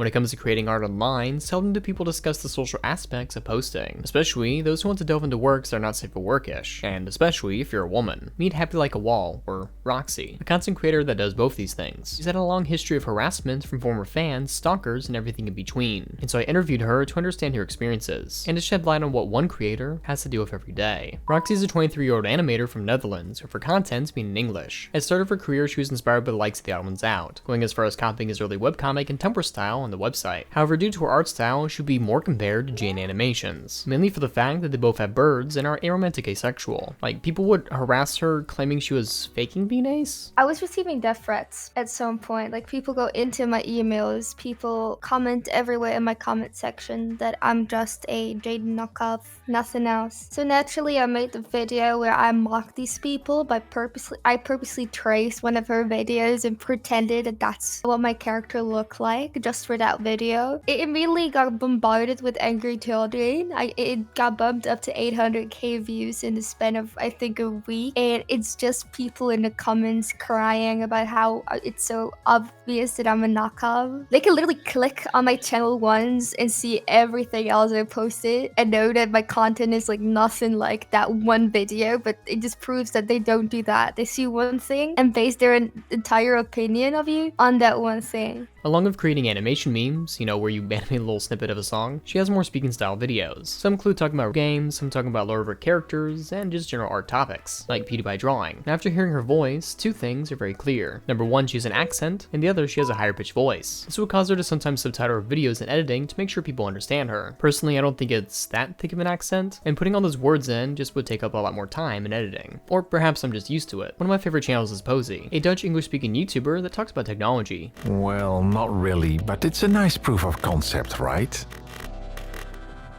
When it comes to creating art online, seldom do people discuss the social aspects of posting, especially those who want to delve into works that are not safe for workish, and especially if you're a woman. Meet HappyLikeAWall, or Roxy, a content creator that does both these things. She's had a long history of harassment from former fans, stalkers, and everything in between, and so I interviewed her to understand her experiences, and to shed light on what one creator has to deal with every day. Roxy is a 23-year-old animator from Netherlands, with her content being in English. At the start of her career, she was inspired by the likes of the Odd Ones Out, going as far as copying his early webcomic and Tumblr style on the website. However, due to her art style, she would be more compared to Jane Animations, mainly for the fact that they both have birds and are aromantic asexual. Like, people would harass her claiming she was faking being ace. I was receiving death threats at some point. Like, people go into my emails, people comment everywhere in my comment section that I'm just a Jade knockoff, nothing else. So naturally, I made the video where I mocked these people by purposely traced one of her videos and pretended that that's what my character looked like just for that video. It immediately got bombarded with angry children. It got bumped up to 800k views in the span of, I think, a week, and it's just people in the comments crying about how it's so obvious that I'm a knockoff. They can literally click on my channel once and see everything else I posted and know that my content is like nothing like that one video, but it just proves that they don't do that. They see one thing and base their entire opinion of you on that one thing. Along with creating animation memes, where you animate a little snippet of a song, she has more speaking style videos. Some include talking about games, some talking about lore of her characters, and just general art topics, like PewDiePie drawing. And after hearing her voice, two things are very clear. Number one, she has an accent, and the other, she has a higher pitched voice. This would cause her to sometimes subtitle her videos in editing to make sure people understand her. Personally, I don't think it's that thick of an accent, and putting all those words in just would take up a lot more time in editing. Or perhaps I'm just used to it. One of my favorite channels is Posey, a Dutch English-speaking YouTuber that talks about technology. Well, not really, but it's a nice proof of concept, right?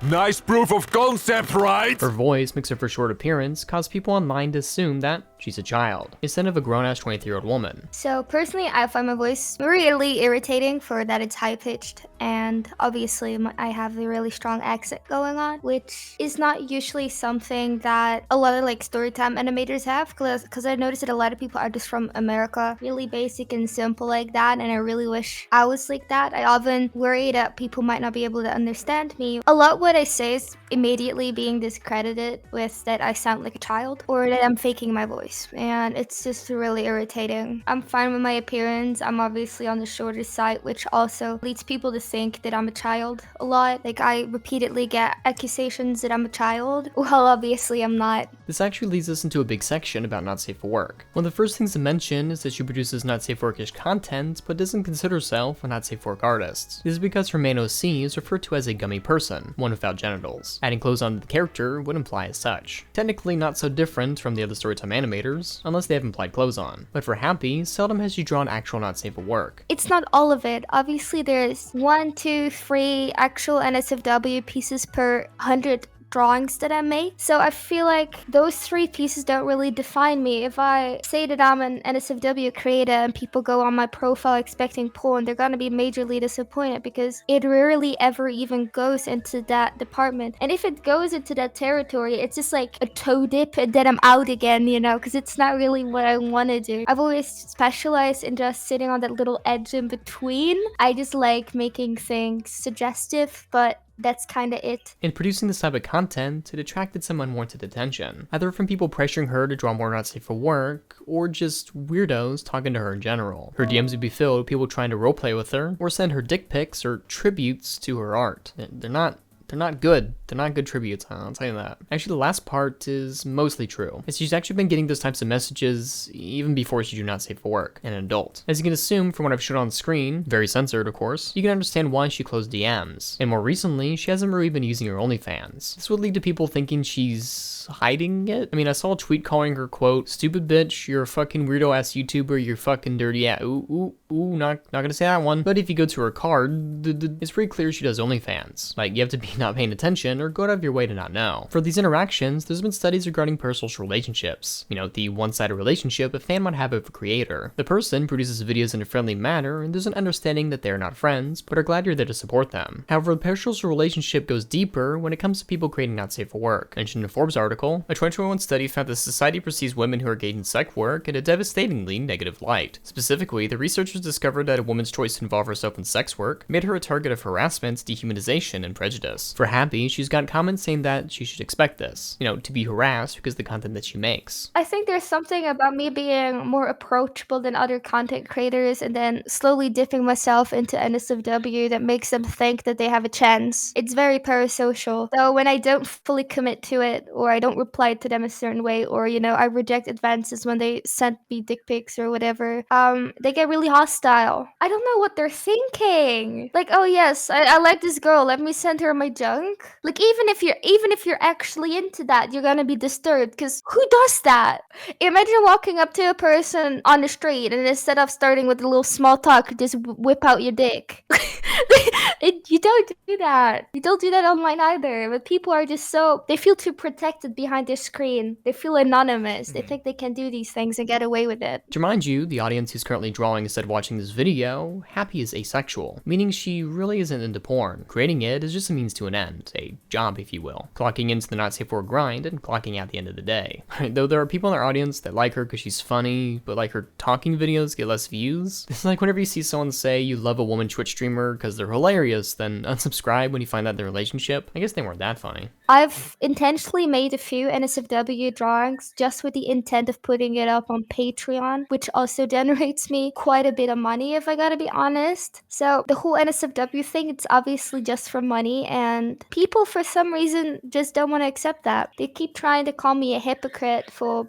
Nice proof of concept, right? Her voice, mixed with her short appearance, caused people online to assume that she's a child, instead of a grown-ass 23-year-old woman. So personally, I find my voice really irritating for that it's high-pitched, and obviously I have a really strong accent going on, which is not usually something that a lot of storytime animators have, because I noticed that a lot of people are just from America, really basic and simple like that, and I really wish I was like that. I often worry that people might not be able to understand me. A lot what I say is immediately being discredited with that I sound like a child or that I'm faking my voice, and it's just really irritating. I'm fine with my appearance. I'm obviously on the shorter side, which also leads people to think that I'm a child a lot. Like, I repeatedly get accusations that I'm a child. Well, obviously I'm not. This actually leads us into a big section about not safe for work. One of the first things to mention is that she produces not safe for workish content, but doesn't consider herself a not safe for work artist. This is because her main OC is referred to as a gummy person, one without genitals. Adding clothes onto the character would imply as such. Technically not so different from the other storytime animators, unless they have implied clothes on. But for Happy, seldom has she drawn actual not safe for work. It's not all of it. Obviously there's 1, 2, 3 actual NSFW pieces per 100 drawings that I make. So I feel like those 3 pieces don't really define me. If I say that I'm an NSFW creator and people go on my profile expecting porn, they're gonna be majorly disappointed because it rarely ever even goes into that department. And if it goes into that territory, it's just like a toe dip and then I'm out again, because it's not really what I want to do. I've always specialized in just sitting on that little edge in between. I just like making things suggestive, but that's kind of it. In producing this type of content, it attracted some unwanted attention, either from people pressuring her to draw more not safe for work, or just weirdos talking to her in general. Her DMs would be filled with people trying to roleplay with her, or send her dick pics or tributes to her art. They're not good. They're not good tributes, I'll tell you that. Actually, the last part is mostly true, as she's actually been getting those types of messages even before she do not safe for work, an adult. As you can assume from what I've shown on screen, very censored of course, you can understand why she closed DMs. And more recently, she hasn't really been using her OnlyFans. This would lead to people thinking she's hiding it. I mean, I saw a tweet calling her, quote, "Stupid bitch, you're a fucking weirdo ass YouTuber, you're fucking dirty ass." Ooh, not gonna say that one. But if you go to her card, it's pretty clear she does OnlyFans. Like, you have to be not paying attention or go out of your way to not know. For these interactions, there's been studies regarding parasocial relationships. You know, the one-sided relationship a fan might have with a creator. The person produces videos in a friendly manner, and there's an understanding that they are not friends, but are glad you're there to support them. However, the parasocial relationship goes deeper when it comes to people creating not safe for work. Mentioned in a Forbes article, a 2021 study found that society perceives women who are engaged in sex work in a devastatingly negative light. Specifically, the researchers discovered that a woman's choice to involve herself in sex work made her a target of harassment, dehumanization, and prejudice. For Happy, she's got comments saying that she should expect this, you know, to be harassed because of the content that she makes. I think there's something about me being more approachable than other content creators and then slowly dipping myself into NSFW that makes them think that they have a chance. It's very parasocial. So when I don't fully commit to it, or I don't reply to them a certain way, or, you know, I reject advances when they send me dick pics or whatever, they get really hostile. I don't know what they're thinking. Like, oh yes, I like this girl, let me send her my junk. Like, even if you're actually into that, you're gonna be disturbed, because who does that? Imagine walking up to a person on the street and instead of starting with a little small talk, you just whip out your dick. You don't do that. You don't do that online either. But people are just they feel too protected behind their screen. They feel anonymous. They think they can do these things and get away with it. To remind you, the audience who's currently drawing instead of watching this video, Happy is asexual, meaning she really isn't into porn. Creating it is just a means to an end, a job if you will, clocking into the not safe for work grind and clocking out at the end of the day. Though there are people in our audience that like her because she's funny, but like her talking videos get less views. It's like whenever you see someone say you love a woman Twitch streamer because they're hilarious, then unsubscribe when you find out their relationship. I guess they weren't that funny. I've intentionally made a few NSFW drawings just with the intent of putting it up on Patreon, which also generates me quite a bit of money if I gotta be honest. So the whole NSFW thing, it's obviously just for money, and people for some reason just don't want to accept that. They keep trying to call me a hypocrite for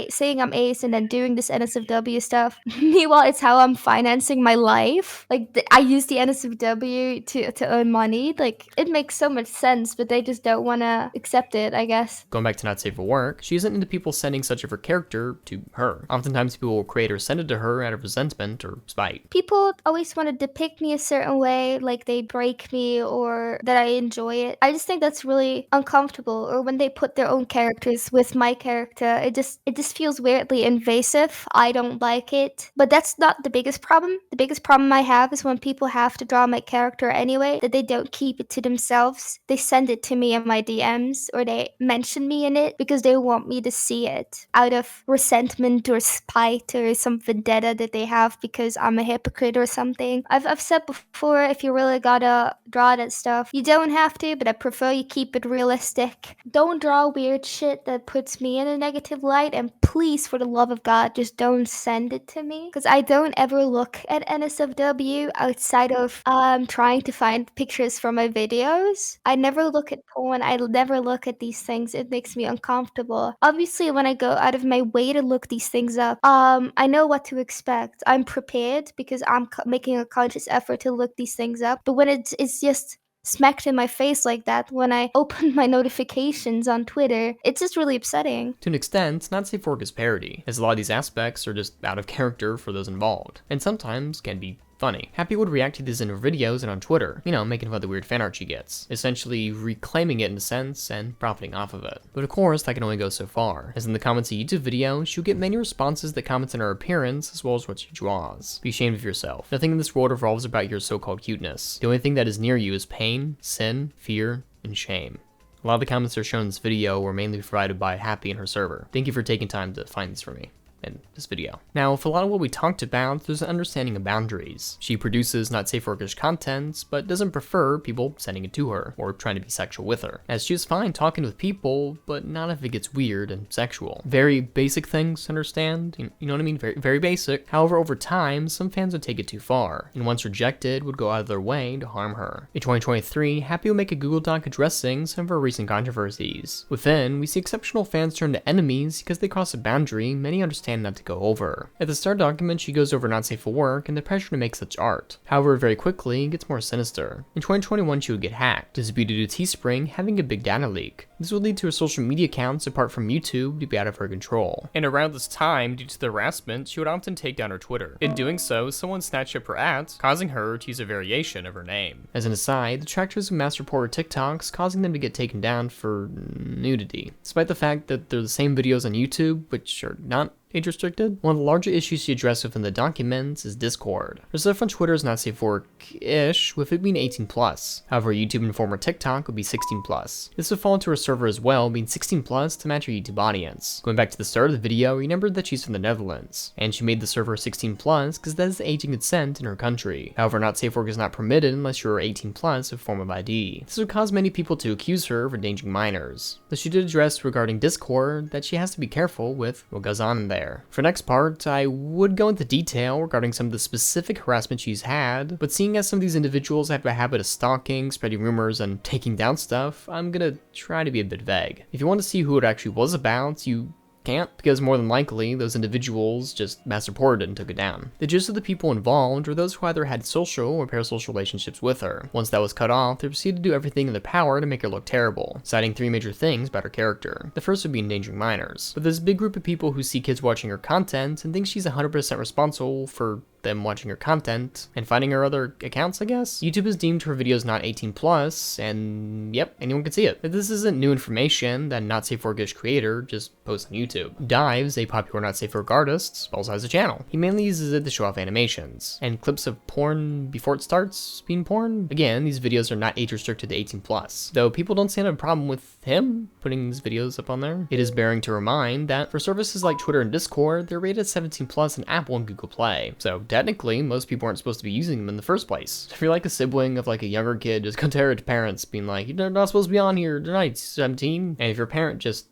saying I'm ace and then doing this NSFW stuff. Meanwhile, it's how I'm financing my life. Like, I use the NSFW to earn money. Like, it makes so much sense, but they just don't want to accept it, I guess. Going back to not safe for work, she isn't into people sending such of her character to her. Oftentimes people will create or send it to her out of resentment or spite. People always want to depict me a certain way, like they break me or that I enjoy it. I just think that's really uncomfortable. Or when they put their own characters with my character, it just feels weirdly invasive. I don't like it. But that's not the biggest problem. The biggest problem I have is when people have to draw my character anyway, that they don't keep it to themselves. They send it to me in my DMs, or they mention me in it because they want me to see it out of resentment or spite or some vendetta that they have because I'm a hypocrite or something. I've said before, if you really gotta draw that stuff, you don't have to, but I prefer you keep it realistic. Don't draw weird shit that puts me in a negative light, and please, for the love of God, just don't send it to me, because I don't ever look at NSFW outside of trying to find pictures for my videos. I never look at porn. I never look at these things. It makes me uncomfortable. Obviously, when I go out of my way to look these things up, I know what to expect. I'm prepared because I'm making a conscious effort to look these things up. But when it's just smacked in my face like that when I open my notifications on Twitter, it's just really upsetting. To an extent, not safe for work is parody, as a lot of these aspects are just out of character for those involved, and sometimes can be funny. Happy would react to these in her videos and on Twitter, you know, making fun of the weird fan art she gets, essentially reclaiming it in a sense and profiting off of it. But of course, that can only go so far, as in the comments of YouTube videos, she'll get many responses that comment on her appearance as well as what she draws. Be ashamed of yourself. Nothing in this world revolves about your so-called cuteness. The only thing that is near you is pain, sin, fear, and shame. A lot of the comments that are shown in this video were mainly provided by Happy and her server. Thank you for taking time to find these for me in this video. Now, with a lot of what we talked about, there's an understanding of boundaries. She produces not safe for workish content, but doesn't prefer people sending it to her or trying to be sexual with her, as she's fine talking with people, but not if it gets weird and sexual. Very basic things to understand, you know what I mean? Very, very basic. However, over time, some fans would take it too far, and once rejected, would go out of their way to harm her. In 2023, Happy will make a Google Doc addressing some of her recent controversies. Within, we see exceptional fans turn to enemies because they cross a boundary many understand tend not to go over. At the start document, she goes over not safe for work and the pressure to make such art. However, very quickly, it gets more sinister. In 2021, she would get hacked. This would be due to Teespring having a big data leak. This would lead to her social media accounts, apart from YouTube, to be out of her control. And around this time, due to the harassment, she would often take down her Twitter. In doing so, someone snatched up her @, causing her to use a variation of her name. As an aside, detractors would mass report her TikToks, causing them to get taken down for nudity. Despite the fact that they're the same videos on YouTube, which are not age restricted. One of the larger issues she addressed within the documents is Discord. Her stuff on Twitter is not safe for work-ish, with it being 18+. However, YouTube and former TikTok would be 16+. This would fall into her server as well, being 16+ to match her YouTube audience. Going back to the start of the video, remember that she's from the Netherlands, and she made the server 16+ because that is the age of consent in her country. However, not safe work is not permitted unless you're 18+ with form of ID. This would cause many people to accuse her of endangering minors. Though she did address regarding Discord that she has to be careful with what goes on in there. For next part, I would go into detail regarding some of the specific harassment she's had, but seeing as some of these individuals have a habit of stalking, spreading rumors, and taking down stuff, I'm gonna try to be a bit vague. If you want to see who it actually was about, you can't, because more than likely, those individuals just mass reported it and took it down. The gist of the people involved were those who either had social or parasocial relationships with her. Once that was cut off, they proceeded to do everything in their power to make her look terrible, citing 3 major things about her character. The first would be endangering minors. But there's a big group of people who see kids watching her content and think she's 100% responsible for them watching her content and finding her other accounts, I guess. YouTube has deemed her videos not 18+, and yep, anyone can see it. But this isn't new information that Not Safe for Work-ish creator just posts on YouTube. Dives, a popular Not Safe for Work artist, also has a channel. He mainly uses it to show off animations and clips of porn before it starts being porn. Again, these videos are not age restricted to 18+, though people don't seem to have a problem with him putting these videos up on there. It is bearing to remind that for services like Twitter and Discord, they're rated 17+ in Apple and Google Play. So technically, most people aren't supposed to be using them in the first place. If you're like a sibling of like a younger kid, just go tell your parents being like, you're not supposed to be on here tonight, 17. And if your parent just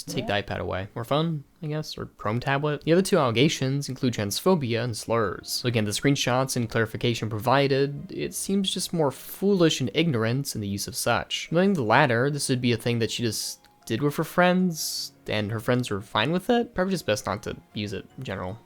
take the iPad away. More fun, I guess, or Chrome tablet. The other 2 allegations include transphobia and slurs. So again, the screenshots and clarification provided, it seems just more foolish and ignorant in the use of such. Knowing the latter, this would be a thing that she just did with her friends, and her friends were fine with it. Probably just best not to use it in general.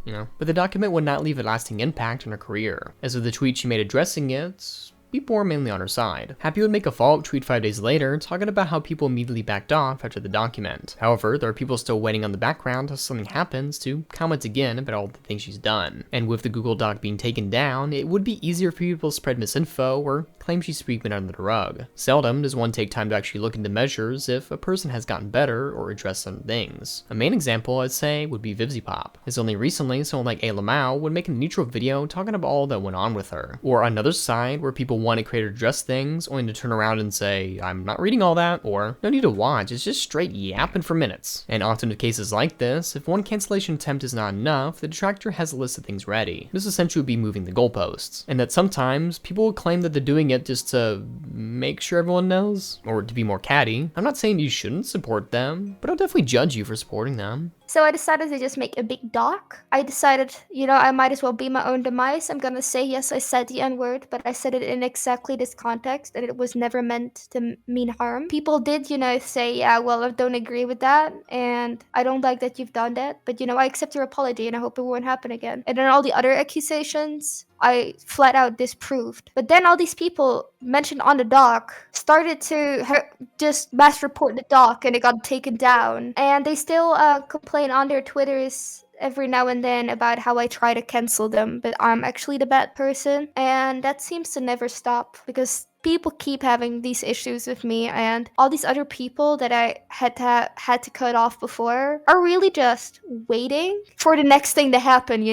You know, but the document would not leave a lasting impact on her career. As with the tweet she made addressing it, people were mainly on her side. Happy would make a follow-up tweet 5 days later talking about how people immediately backed off after the document. However, there are people still waiting on the background until something happens to comment again about all the things she's done. And with the Google Doc being taken down, it would be easier for people to spread misinfo or claim she's sweeping it under the rug. Seldom does one take time to actually look into measures if a person has gotten better or addressed some things. A main example, I'd say, would be VivziePop, as only recently someone like Lamau would make a neutral video talking about all that went on with her. Or on another side, where people want a creator to address things, only to turn around and say, I'm not reading all that, or no need to watch, it's just straight yapping for minutes. And often with cases like this, if one cancellation attempt is not enough, the detractor has a list of things ready. This essentially would be moving the goalposts, and that sometimes people will claim that they're doing it just to make sure everyone knows, or to be more catty. I'm not saying you shouldn't support them, but I'll definitely judge you for supporting them. So I decided to just make a big doc. I decided, I might as well be my own demise. I'm gonna say, yes, I said the N-word, but I said it in exactly this context, and it was never meant to mean harm. People did, say, yeah, well, I don't agree with that, and I don't like that you've done that, but, I accept your apology, and I hope it won't happen again. And then all the other accusations, I flat out disproved. But then all these people mentioned on the doc started to just mass report the doc, and it got taken down. And they still complain on their Twitters every now and then about how I try to cancel them, but I'm actually the bad person. And that seems to never stop, because people keep having these issues with me, and all these other people that I had to cut off before are really just waiting for the next thing to happen,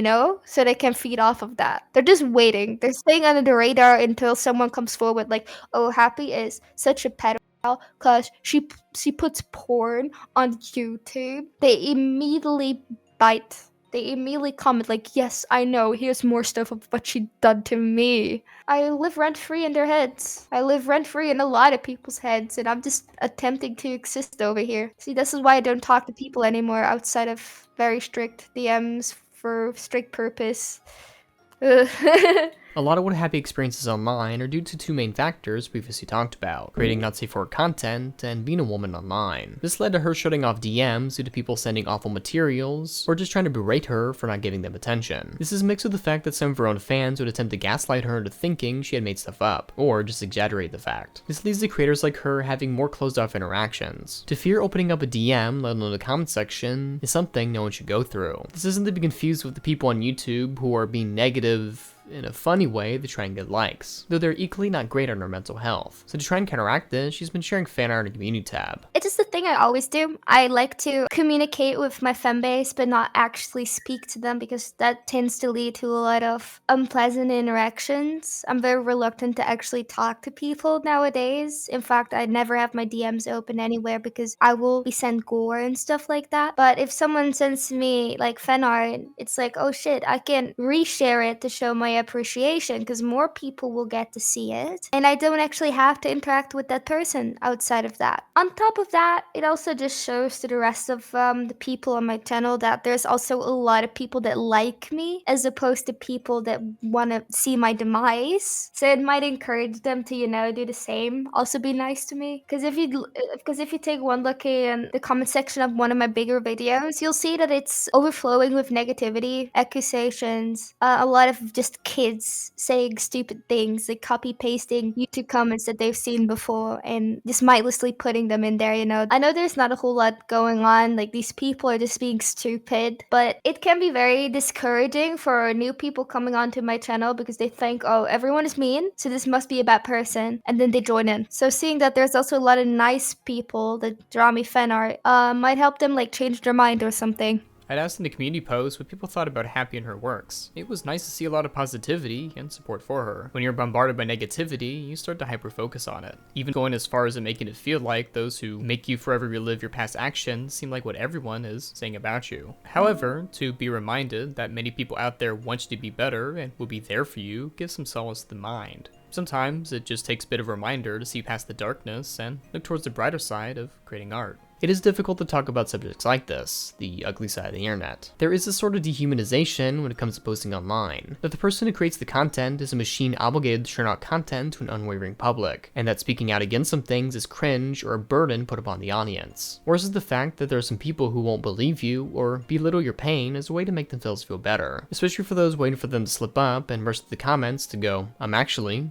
so they can feed off of that. They're just waiting. They're staying under the radar until someone comes forward like, oh, Happy is such a pedophile because she puts porn on YouTube. They immediately bite. They immediately comment like, yes, I know, here's more stuff of what she done to me. I live rent-free in their heads. I live rent-free in a lot of people's heads, and I'm just attempting to exist over here. See, this is why I don't talk to people anymore outside of very strict DMs for strict purpose. A lot of what Happy experiences online are due to two main factors previously talked about: creating not safe for work content and being a woman online. This led to her shutting off DMs due to people sending awful materials or just trying to berate her for not giving them attention. This is mixed with the fact that some of her own fans would attempt to gaslight her into thinking she had made stuff up, or just exaggerate the fact. This leads to creators like her having more closed off interactions. To fear opening up a DM, let alone the comment section, is something no one should go through. This isn't to be confused with the people on YouTube who are being negative in a funny way to try and get likes, though they're equally not great on her mental health. So to try and counteract this, she's been sharing fan art in the community tab. It's just the thing I always do. I like to communicate with my fan base, but not actually speak to them, because that tends to lead to a lot of unpleasant interactions. I'm very reluctant to actually talk to people nowadays. In fact, I never have my DMs open anywhere because I will be sent gore and stuff like that. But if someone sends me like fan art, it's like, oh shit, I can reshare it to show my appreciation, because more people will get to see it, and I don't actually have to interact with that person outside of that. On top of that, it also just shows to the rest of the people on my channel that there's also a lot of people that like me, as opposed to people that want to see my demise. So it might encourage them to, you know, do the same, also be nice to me. Because if you take one look in the comment section of one of my bigger videos, you'll see that it's overflowing with negativity, accusations, a lot of just kids saying stupid things, like copy pasting YouTube comments that they've seen before and just mindlessly putting them in there, you know. I know there's not a whole lot going on, like these people are just being stupid, but it can be very discouraging for new people coming onto my channel because they think, oh, everyone is mean, so this must be a bad person, and then they join in. So seeing that there's also a lot of nice people that draw me fan art might help them like change their mind or something. I'd asked in the community post what people thought about Happy and her works. It was nice to see a lot of positivity and support for her. When you're bombarded by negativity, you start to hyper-focus on it, even going as far as making it feel like those who make you forever relive your past actions seem like what everyone is saying about you. However, to be reminded that many people out there want you to be better and will be there for you gives some solace to the mind. Sometimes it just takes a bit of a reminder to see past the darkness and look towards the brighter side of creating art. It is difficult to talk about subjects like this, the ugly side of the internet. There is a sort of dehumanization when it comes to posting online, that the person who creates the content is a machine obligated to churn out content to an unwavering public, and that speaking out against some things is cringe or a burden put upon the audience. Or is it the fact that there are some people who won't believe you or belittle your pain as a way to make themselves feel better, especially for those waiting for them to slip up and burst the comments to go,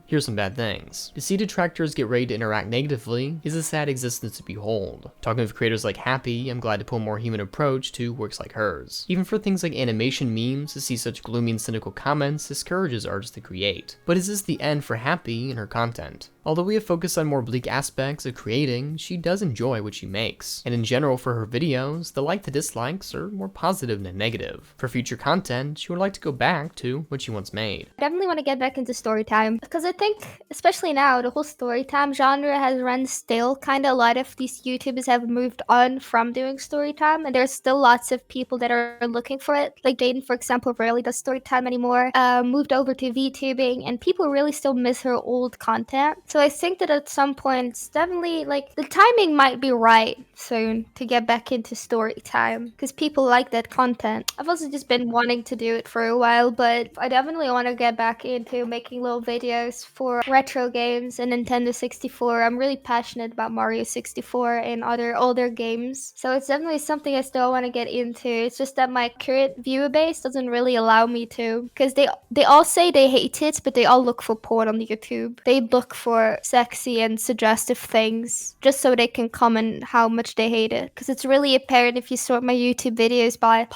here's some bad things. To see detractors get ready to interact negatively is a sad existence to behold. Talking with creators like Happy, I'm glad to put a more human approach to works like hers. Even for things like animation memes, to see such gloomy and cynical comments discourages artists to create. But is this the end for Happy and her content? Although we have focused on more bleak aspects of creating, she does enjoy what she makes. And in general for her videos, the like to dislikes are more positive than negative. For future content, she would like to go back to what she once made. I definitely want to get back into storytime, because I think, especially now, the whole storytime genre has run stale. Kinda a lot of these YouTubers have moved on from doing storytime, and there's still lots of people that are looking for it. Like Jaden, for example, rarely does storytime anymore, moved over to VTubing, and people really still miss her old content. So I think that at some point, it's definitely like the timing might be right soon to get back into story time, because people like that content. I've also just been wanting to do it for a while, but I definitely want to get back into making little videos for retro games and Nintendo 64. I'm really passionate about Mario 64 and other older games, so it's definitely something I still want to get into. It's just that my current viewer base doesn't really allow me to, because they all say they hate it, but they all look for porn on YouTube. They look for sexy and suggestive things just so they can comment how much they hate it, because it's really apparent if you sort my YouTube videos by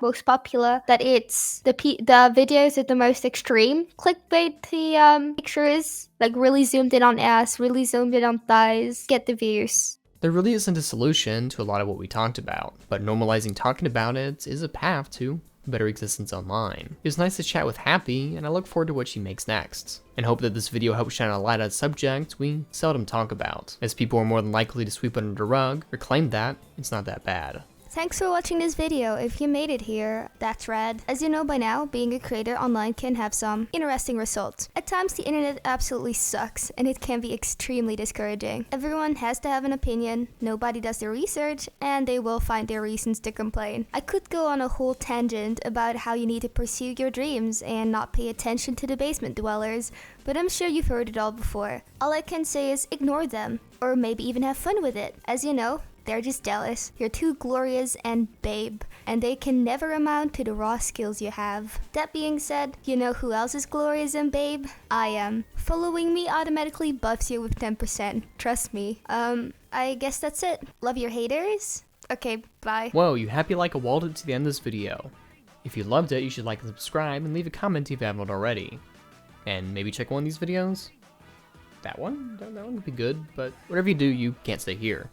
most popular, that it's the videos with the most extreme clickbait pictures, like really zoomed in on ass, really zoomed in on thighs, get the views. There really isn't a solution to a lot of what we talked about, but normalizing talking about it is a path to better existence online. It was nice to chat with Happy, and I look forward to what she makes next, and hope that this video helps shine a light on a subject we seldom talk about, as people are more than likely to sweep it under the rug or claim that it's not that bad. Thanks for watching this video. If you made it here, that's rad. As you know by now, being a creator online can have some interesting results. At times the internet absolutely sucks and it can be extremely discouraging. Everyone has to have an opinion, nobody does their research, and they will find their reasons to complain. I could go on a whole tangent about how you need to pursue your dreams and not pay attention to the basement dwellers, but I'm sure you've heard it all before. All I can say is ignore them, or maybe even have fun with it. As you know, they're just jealous. You're too glorious and babe, and they can never amount to the raw skills you have. That being said, you know who else is glorious and babe? I am. Following me automatically buffs you with 10%. Trust me. I guess that's it. Love your haters? Okay, bye. Whoa, you HappyLikeAWalled it to the end of this video. If you loved it, you should like and subscribe and leave a comment if you haven't already. And maybe check one of these videos? That one? That one would be good, but whatever you do, you can't stay here.